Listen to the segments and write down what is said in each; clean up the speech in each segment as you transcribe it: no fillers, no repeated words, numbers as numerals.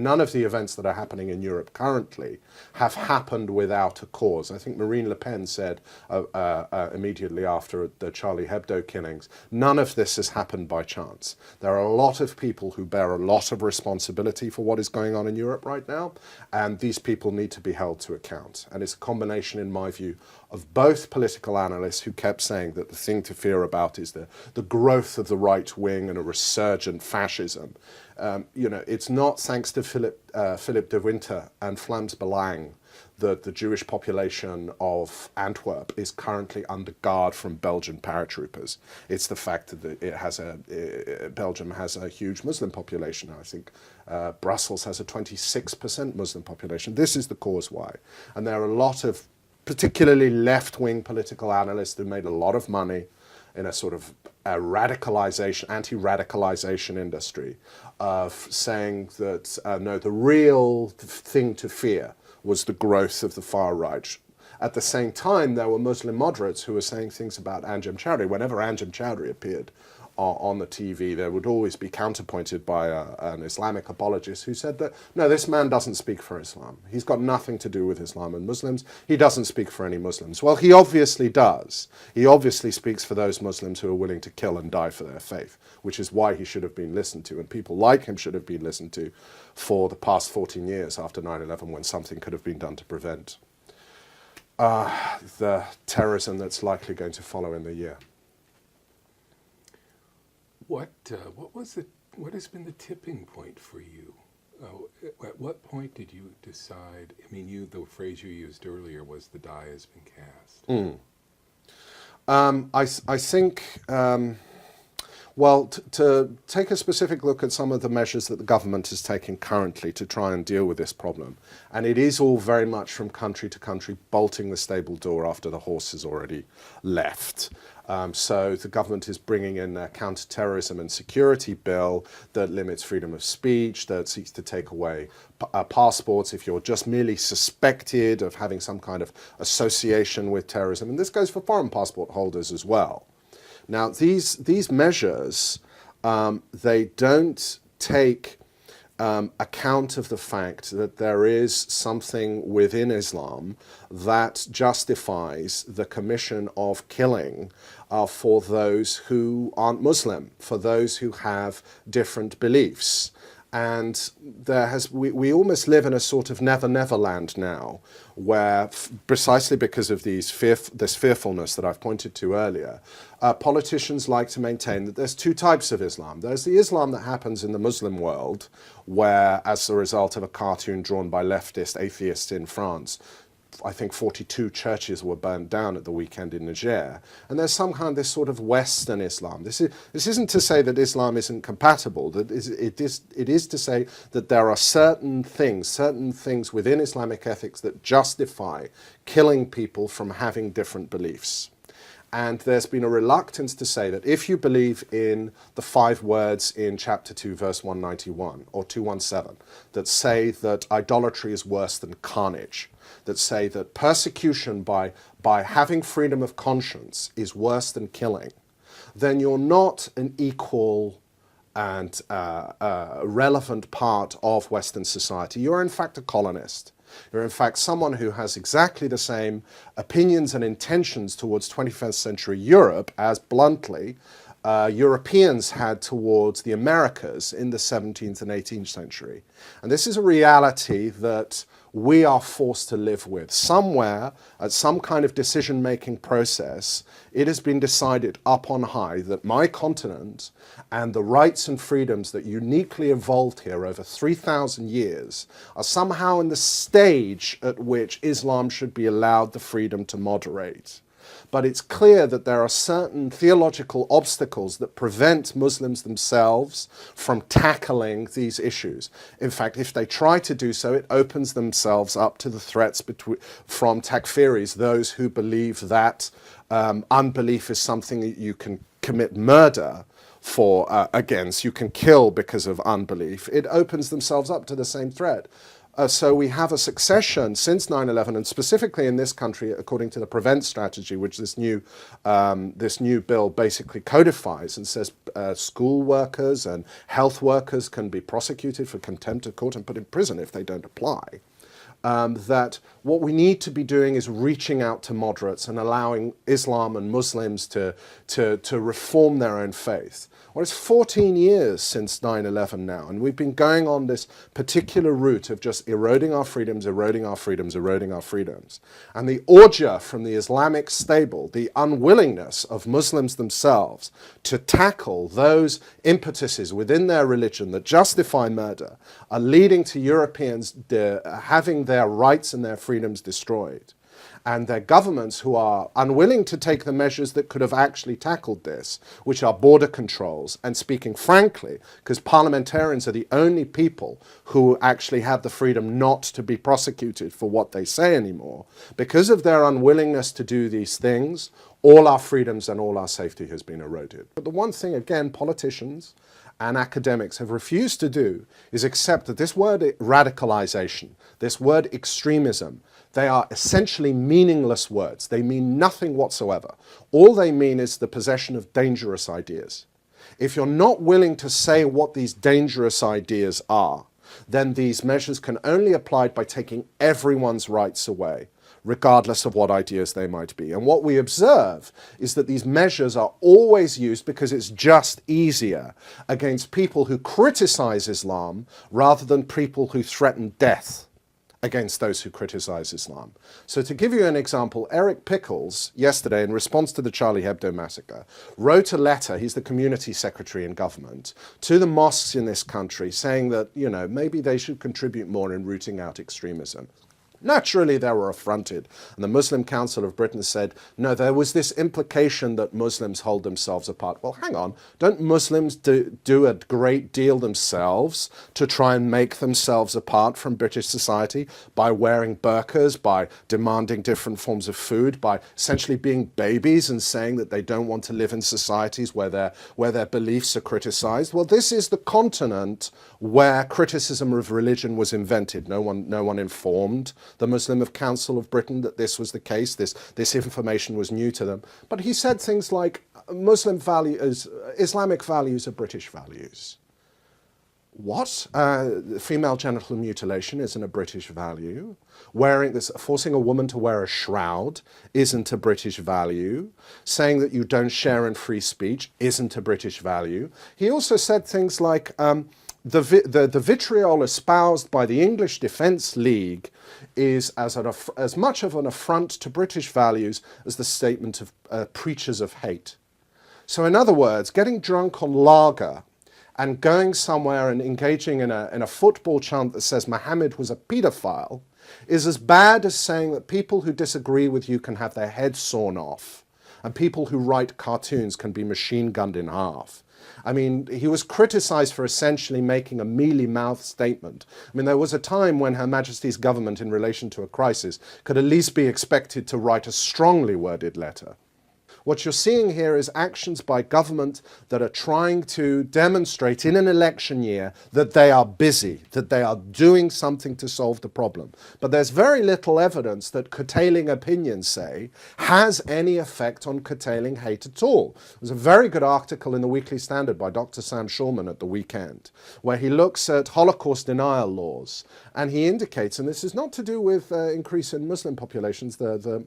None of the events that are happening in Europe currently have happened without a cause. I think Marine Le Pen said immediately after the Charlie Hebdo killings, none of this has happened by chance. There are a lot of people who bear a lot of responsibility for what is going on in Europe right now, and these people need to be held to account. And it's a combination, in my view, of both political analysts who kept saying that the thing to fear about is the growth of the right wing and a resurgent fascism. It's not thanks to Philip de Winter and Vlaams Belang that the Jewish population of Antwerp is currently under guard from Belgian paratroopers. It's the fact that Belgium has a huge Muslim population. I think Brussels has a 26% Muslim population. This is the cause why. And there are a lot of particularly left-wing political analysts who made a lot of money in a sort of anti-radicalization industry of saying that, no, the real thing to fear was the growth of the far right. At the same time, there were Muslim moderates who were saying things about Anjem Choudary. Whenever Anjem Choudary appeared on the TV, there would always be counterpointed by an Islamic apologist who said that, no, this man doesn't speak for Islam. He's got nothing to do with Islam and Muslims. He doesn't speak for any Muslims. Well, he obviously does. He obviously speaks for those Muslims who are willing to kill and die for their faith, which is why he should have been listened to, and people like him should have been listened to for the past 14 years after 9/11, when something could have been done to prevent the terrorism that's likely going to follow in the year. What has been the tipping point for you? At what point did you decide? I mean, the phrase you used earlier was the die has been cast. I think, well, to take a specific look at some of the measures that the government is taking currently to try and deal with this problem, and it is all very much from country to country, bolting the stable door after the horse has already left. So the government is bringing in a counter-terrorism and security bill that limits freedom of speech, that seeks to take away passports if you're just merely suspected of having some kind of association with terrorism. And this goes for foreign passport holders as well. Now, these measures, they don't take account of the fact that there is something within Islam that justifies the commission of killing for those who aren't Muslim, for those who have different beliefs. And we almost live in a sort of never land now, where precisely because of this fearfulness that I've pointed to earlier, politicians like to maintain that there's two types of Islam. There's the Islam that happens in the Muslim world, where as a result of a cartoon drawn by leftist atheists in France, I think 42 churches were burned down at the weekend in Niger. And there's somehow this sort of Western Islam. This isn't to say that Islam isn't compatible. It is to say that there are certain things within Islamic ethics that justify killing people from having different beliefs. And there's been a reluctance to say that if you believe in the 5 words in chapter 2, verse 191 or 217, that say that idolatry is worse than carnage, that say that persecution by having freedom of conscience is worse than killing, then you're not an equal and relevant part of Western society. You're in fact a colonist. You're in fact someone who has exactly the same opinions and intentions towards 21st century Europe as, bluntly, Europeans had towards the Americas in the 17th and 18th century. And this is a reality that we are forced to live with. Somewhere, at some kind of decision-making process, it has been decided up on high that my continent and the rights and freedoms that uniquely evolved here over 3,000 years are somehow in the stage at which Islam should be allowed the freedom to moderate. But it's clear that there are certain theological obstacles that prevent Muslims themselves from tackling these issues. In fact, if they try to do so, it opens themselves up to the threats from takfiris, those who believe that unbelief is something that you can commit murder against, you can kill because of unbelief. It opens themselves up to the same threat. So we have a succession since 9/11, and specifically in this country, according to the Prevent strategy, which this new bill basically codifies and says school workers and health workers can be prosecuted for contempt of court and put in prison if they don't apply. That what we need to be doing is reaching out to moderates and allowing Islam and Muslims to reform their own faith. Well, it's 14 years since 9/11 now, and we've been going on this particular route of just eroding our freedoms, eroding our freedoms, eroding our freedoms. And the ordure from the Islamic stable, the unwillingness of Muslims themselves to tackle those impetuses within their religion that justify murder, are leading to Europeans having their rights and their freedoms destroyed. And their governments who are unwilling to take the measures that could have actually tackled this, which are border controls, and speaking frankly, because parliamentarians are the only people who actually have the freedom not to be prosecuted for what they say anymore, because of their unwillingness to do these things, all our freedoms and all our safety has been eroded. But the one thing, again, politicians and academics have refused to do is accept that this word radicalization, this word extremism, they are essentially meaningless words. They mean nothing whatsoever. All they mean is the possession of dangerous ideas. If you're not willing to say what these dangerous ideas are, then these measures can only be applied by taking everyone's rights away, regardless of what ideas they might be. And what we observe is that these measures are always used because it's just easier against people who criticize Islam rather than people who threaten death against those who criticize Islam. So to give you an example, Eric Pickles, yesterday, in response to the Charlie Hebdo massacre, wrote a letter, he's the community secretary in government, to the mosques in this country saying that, you know, maybe they should contribute more in rooting out extremism. Naturally, they were affronted, and the Muslim Council of Britain said, no, there was this implication that Muslims hold themselves apart. Well, hang on, don't Muslims do a great deal themselves to try and make themselves apart from British society by wearing burqas, by demanding different forms of food, by essentially being babies and saying that they don't want to live in societies where their beliefs are criticized? Well, this is the continent where criticism of religion was invented. No one informed the Muslim Council of Britain that this was the case. This information was new to them. But he said things like, Muslim values, Islamic values are British values. What? Female genital mutilation isn't a British value. Forcing a woman to wear a shroud isn't a British value. Saying that you don't share in free speech isn't a British value. He also said things like, the vitriol espoused by the English Defence League is as much of an affront to British values as the statement of preachers of hate. So in other words, getting drunk on lager and going somewhere and engaging in a football chant that says Mohammed was a paedophile is as bad as saying that people who disagree with you can have their heads sawn off and people who write cartoons can be machine gunned in half. I mean, he was criticized for essentially making a mealy-mouthed statement. I mean, there was a time when Her Majesty's government, in relation to a crisis, could at least be expected to write a strongly worded letter. What you're seeing here is actions by government that are trying to demonstrate in an election year that they are busy, that they are doing something to solve the problem. But there's very little evidence that curtailing opinion, say, has any effect on curtailing hate at all. There's a very good article in the Weekly Standard by Dr. Sam Schulman at the weekend, where he looks at Holocaust denial laws, and he indicates, and this is not to do with increase in Muslim populations, the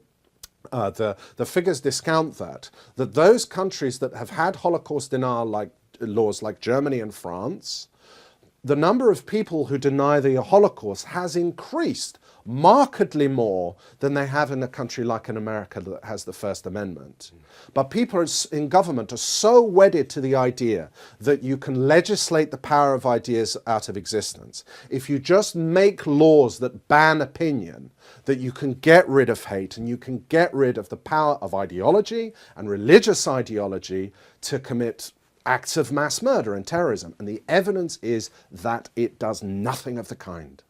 figures discount that those countries that have had Holocaust denial laws like Germany and France, the number of people who deny the Holocaust has increased markedly more than they have in a country like in America that has the First Amendment. But people in government are so wedded to the idea that you can legislate the power of ideas out of existence. If you just make laws that ban opinion, that you can get rid of hate and you can get rid of the power of ideology and religious ideology to commit acts of mass murder and terrorism. And the evidence is that it does nothing of the kind.